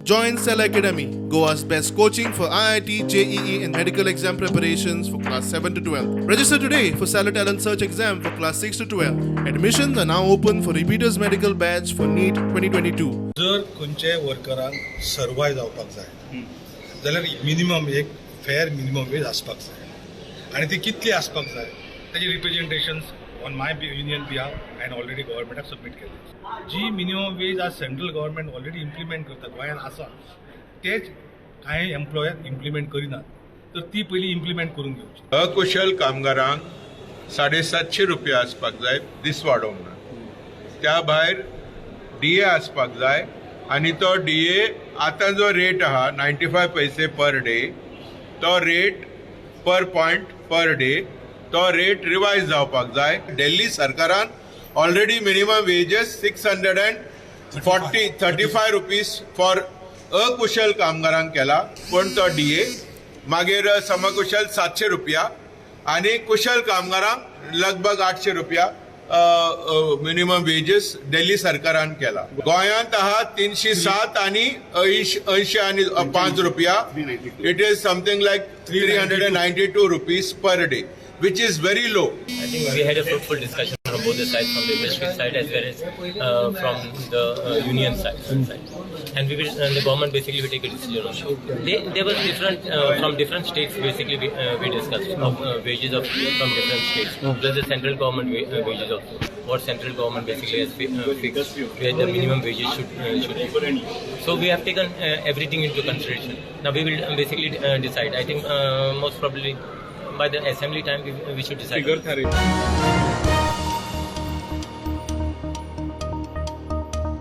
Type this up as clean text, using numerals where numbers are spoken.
Join Cell Academy, Goa's best coaching for IIT, JEE, and medical exam preparations for class 7 to 12. Register today for Cell Talent Search exam for class 6 to 12. Admissions are now open for repeaters medical batch for NEET 2022. जर खंयच्याय वर्करांक सर्वाय जावपाक जाय जाल्यार minimum एक fair minimum wage आसपाक जाय आनी ती कितली आसपाक जाय ताची representations on my union behalf and already गव्हर्मेंटाक सबमीट केले जी मिनिमम वेज आज सेंट्रल गव्हर्मेंट ऑलरेडी इम्प्लिमेंट करता गोंयांत आसा तेच कांय एम्प्लॉयर इम्प्लिमेंट करिनात तर ती पयली इम्प्लिमेंट करून घेवची. अकुशल कामगारांक 750 रुपया आसपाक जाय दीस वाडोवंक ना. त्या भायर DA आसपाक जाय आनी तो DA आतां जो रेट आहा 95 पैसे पर डे तो रेट पर पॉयंट पर डे तो रेट रिवायज जावपाक जाय. दिल्ली सरकारान already minimum wedges 635 rupees for अकुशल कामगारांक केला पण तो DA मागीर समकुशल 700 रुपया आनी कुशल कामगारांक लगभग 800 रुपया मिनिमम वेजेस दिल्ली सरकारान केला. गोंयांत आहा 307 आनी 80 आनी 5 रुपया. It is something like 392 rupees per day, which is very low. I think we had a fruitful discussion from both the sides, from the industry side as well as from the union side. And we will, the government basically will take a decision on it. There was different from different states. Basically, we discussed of wages of from different states. Plus the central government wages of what central government basically has fixed where the minimum wages should be. So we have taken everything into consideration. Now we will basically decide. I think most probably by the assembly time we should decide.